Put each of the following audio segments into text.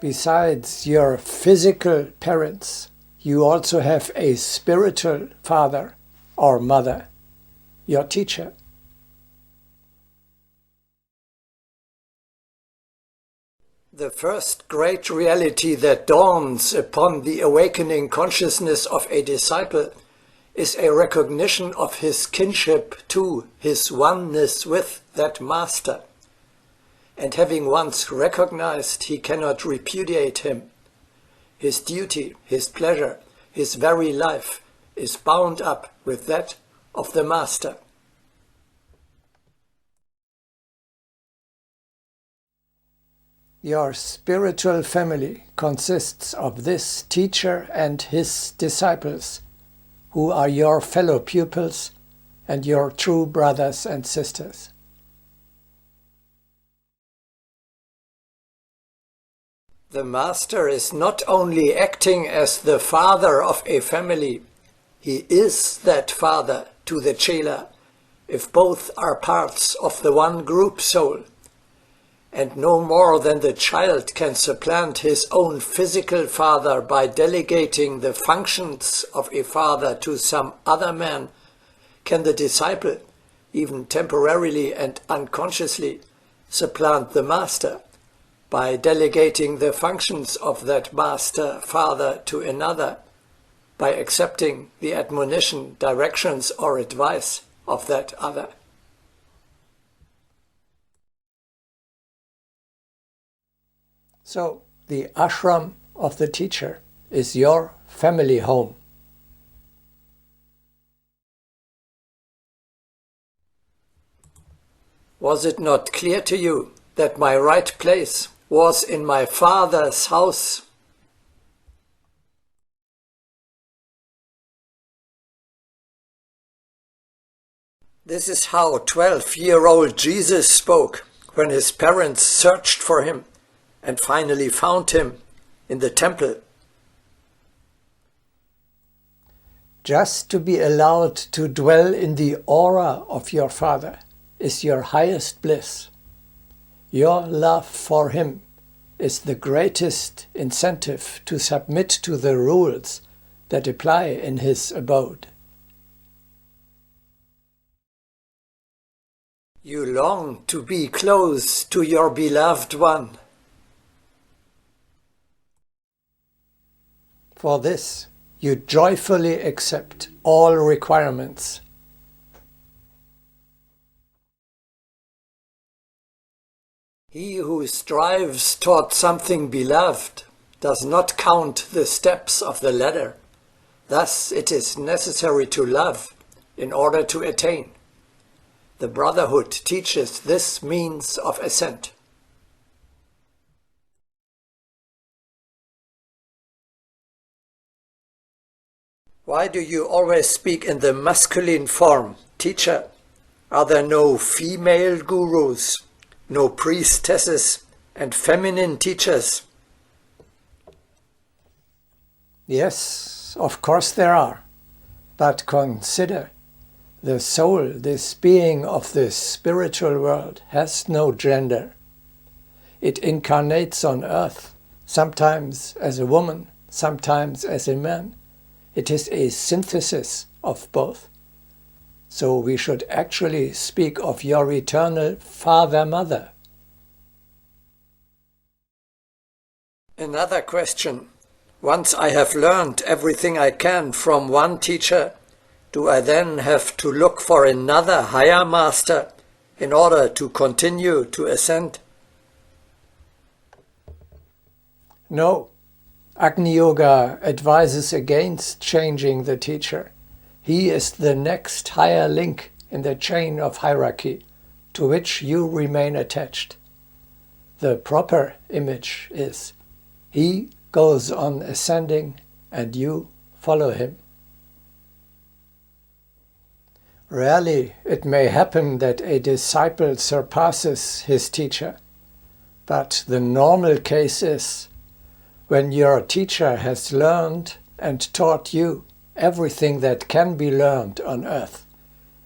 Besides your physical parents, you also have a spiritual father or mother, your teacher. The first great reality that dawns upon the awakening consciousness of a disciple is a recognition of his kinship to, his oneness with that master. And having once recognized, he cannot repudiate him. His duty, his pleasure, his very life is bound up with that of the master. Your spiritual family consists of this teacher and his disciples, who are your fellow pupils and your true brothers and sisters. The master is not only acting as the father of a family, he is that father to the chela, if both are parts of the one group soul. And no more than the child can supplant his own physical father by delegating the functions of a father to some other man, can the disciple, even temporarily and unconsciously, supplant the master by delegating the functions of that master father to another, by accepting the admonition, directions or advice of that other. So, the ashram of the teacher is your family home. Was it not clear to you that my right place was in my Father's house? This is how 12-year-old Jesus spoke when his parents searched for him and finally found him in the temple. Just to be allowed to dwell in the aura of your Father is your highest bliss. Your love for him is the greatest incentive to submit to the rules that apply in his abode. You long to be close to your beloved one. For this, you joyfully accept all requirements. He who strives toward something beloved does not count the steps of the ladder. Thus it is necessary to love in order to attain. The Brotherhood teaches this means of ascent. Why do you always speak in the masculine form, teacher? Are there no female gurus, no priestesses and feminine teachers? Yes, of course there are. But consider, the soul, this being of the spiritual world, has no gender. It incarnates on earth, sometimes as a woman, sometimes as a man. It is a synthesis of both. So we should actually speak of your eternal Father-Mother. Another question. Once I have learned everything I can from one teacher, do I then have to look for another higher master in order to continue to ascend? No. Agni Yoga advises against changing the teacher. He is the next higher link in the chain of hierarchy to which you remain attached. The proper image is, he goes on ascending and you follow him. Rarely it may happen that a disciple surpasses his teacher, but the normal case is, when your teacher has learned and taught you everything that can be learned on earth,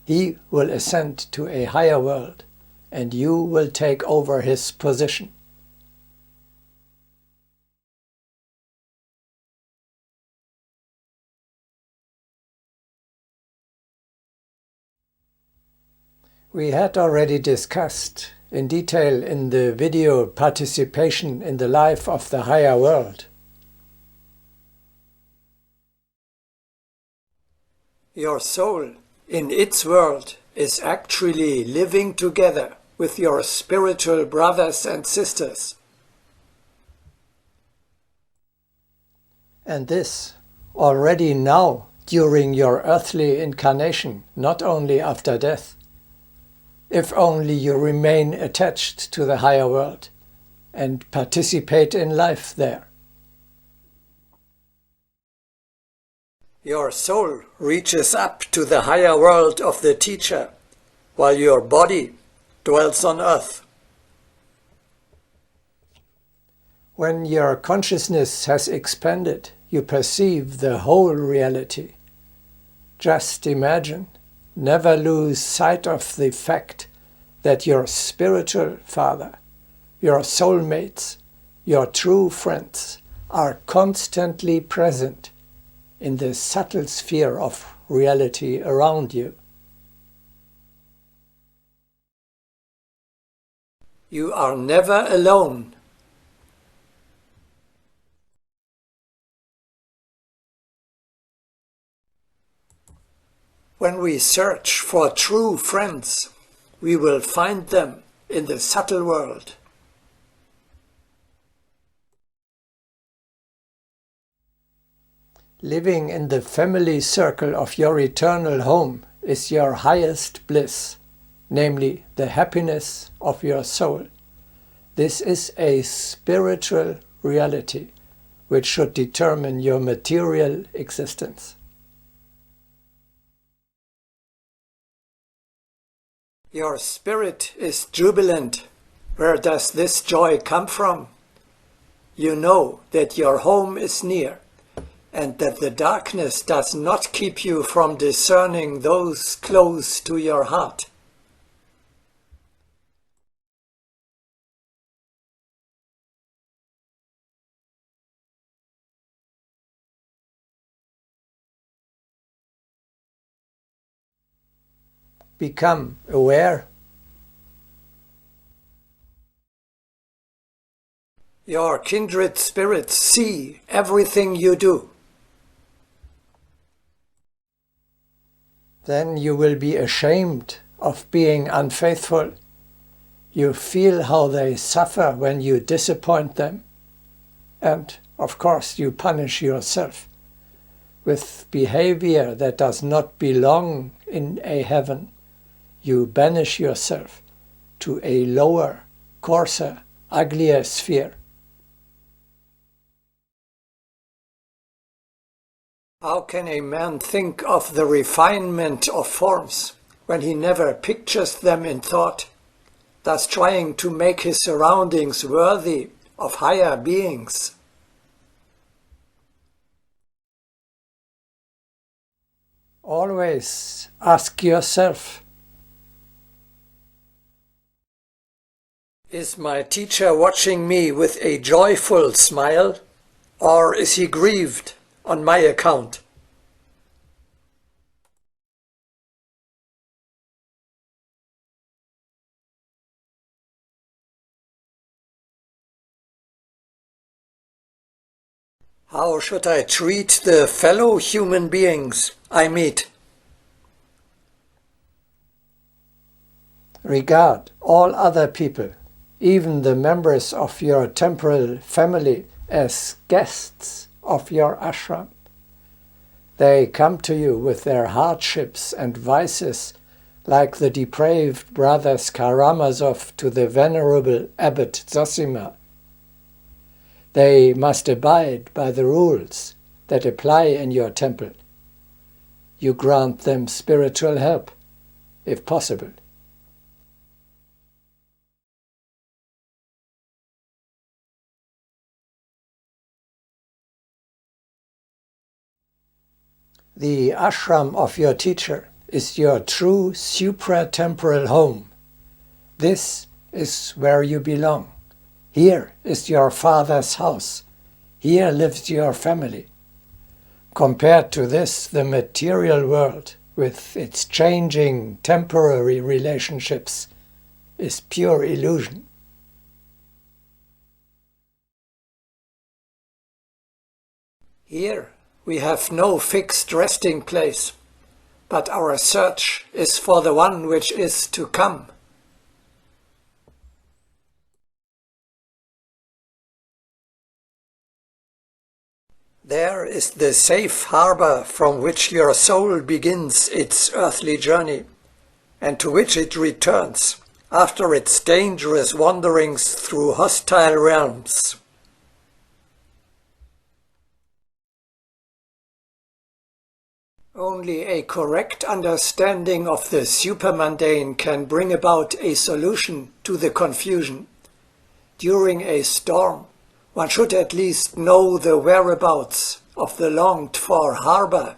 he will ascend to a higher world and you will take over his position. We had already discussed in detail in the video participation in the life of the higher world. Your soul in its world is actually living together with your spiritual brothers and sisters. And this already now during your earthly incarnation, not only after death, if only you remain attached to the higher world and participate in life there. Your soul reaches up to the higher world of the teacher, while your body dwells on earth. When your consciousness has expanded, you perceive the whole reality. Just imagine, never lose sight of the fact that your spiritual father, your soulmates, your true friends are constantly present in the subtle sphere of reality around you. You are never alone. When we search for true friends, we will find them in the subtle world. Living in the family circle of your eternal home is your highest bliss, namely the happiness of your soul. This is a spiritual reality which should determine your material existence. Your spirit is jubilant. Where does this joy come from? You know that your home is near, and that the darkness does not keep you from discerning those close to your heart. Become aware. Your kindred spirits see everything you do. Then you will be ashamed of being unfaithful. You feel how they suffer when you disappoint them. And, of course, you punish yourself with behavior that does not belong in a heaven. You banish yourself to a lower, coarser, uglier sphere. How can a man think of the refinement of forms when he never pictures them in thought, thus trying to make his surroundings worthy of higher beings? Always ask yourself, is my teacher watching me with a joyful smile, or is he grieved on my account? How should I treat the fellow human beings I meet? Regard all other people, even the members of your temporal family, as guests of your ashram. They come to you with their hardships and vices, like the depraved brothers Karamazov to the venerable abbot Zosima. They must abide by the rules that apply in your temple. You grant them spiritual help, if possible. The ashram of your teacher is your true supratemporal home. This is where you belong. Here is your father's house. Here lives your family. Compared to this, the material world with its changing temporary relationships, is pure illusion. Here we have no fixed resting place, but our search is for the one which is to come. There is the safe harbor from which your soul begins its earthly journey, and to which it returns after its dangerous wanderings through hostile realms. Only a correct understanding of the supermundane can bring about a solution to the confusion. During a storm, one should at least know the whereabouts of the longed-for harbor.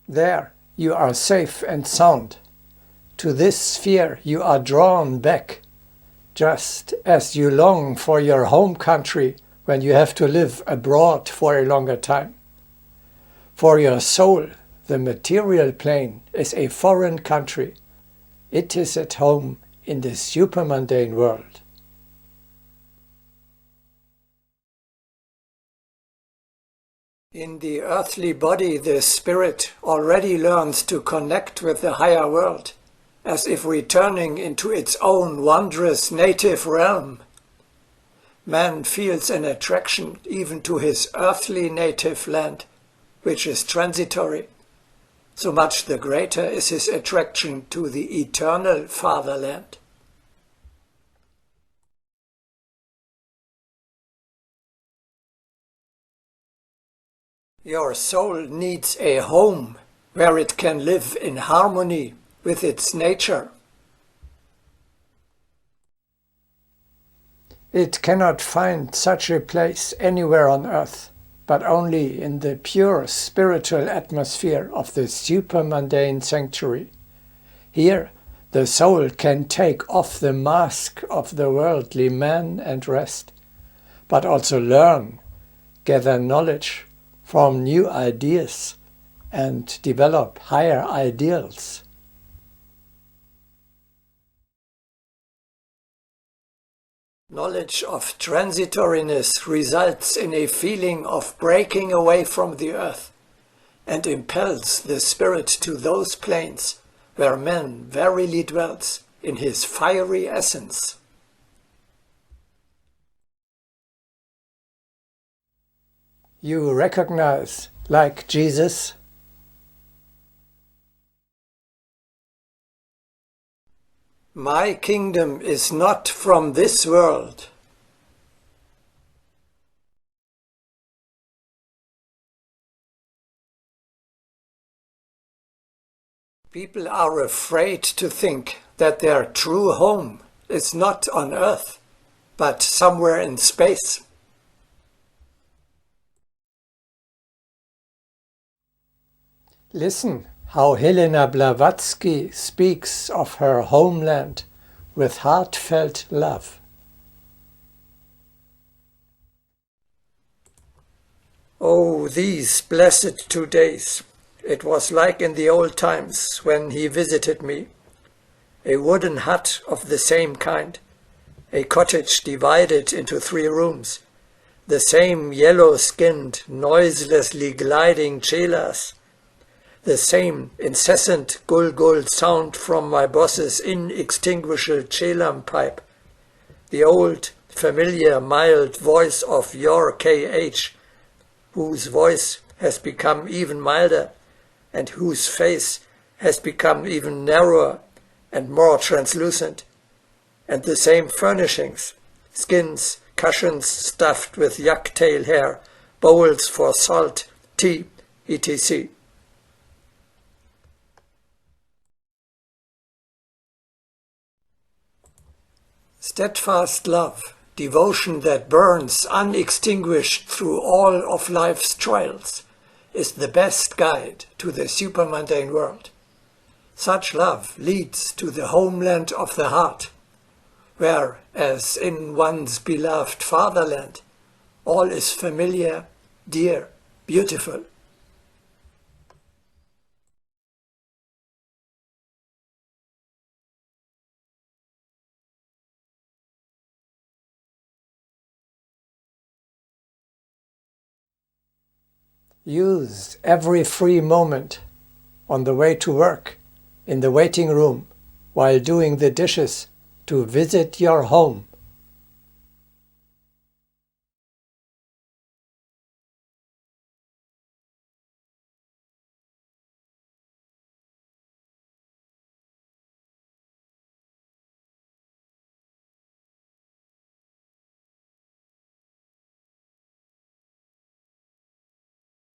There you are safe and sound. To this sphere you are drawn back, just as you long for your home country when you have to live abroad for a longer time. For your soul, the material plane is a foreign country. It is at home in the supermundane world. In the earthly body, the spirit already learns to connect with the higher world, as if returning into its own wondrous native realm. Man feels an attraction even to his earthly native land, which is transitory. So much the greater is his attraction to the eternal fatherland. Your soul needs a home where it can live in harmony with its nature. It cannot find such a place anywhere on earth, but only in the pure spiritual atmosphere of the supermundane sanctuary. Here, the soul can take off the mask of the worldly man and rest, but also learn, gather knowledge, form new ideas, and develop higher ideals. Knowledge of transitoriness results in a feeling of breaking away from the earth and impels the spirit to those planes where man verily dwells in his fiery essence. You recognize, like Jesus, my kingdom is not from this world. People are afraid to think that their true home is not on earth, but somewhere in space. Listen how Helena Blavatsky speaks of her homeland with heartfelt love. Oh, these blessed 2 days! It was like in the old times when he visited me. A wooden hut of the same kind, a cottage divided into 3 rooms, the same yellow-skinned, noiselessly gliding chelas, the same incessant gul-gul sound from my boss's inextinguishable chelam pipe, the old, familiar, mild voice of your K.H., whose voice has become even milder, and whose face has become even narrower and more translucent, and the same furnishings, skins, cushions stuffed with yak-tail hair, bowls for salt, tea, etc. Steadfast love, devotion that burns unextinguished through all of life's trials, is the best guide to the supermundane world. Such love leads to the homeland of the heart, where, as in one's beloved fatherland, All is familiar, dear, beautiful. Use every free moment on the way to work, in the waiting room, while doing the dishes, to visit your home.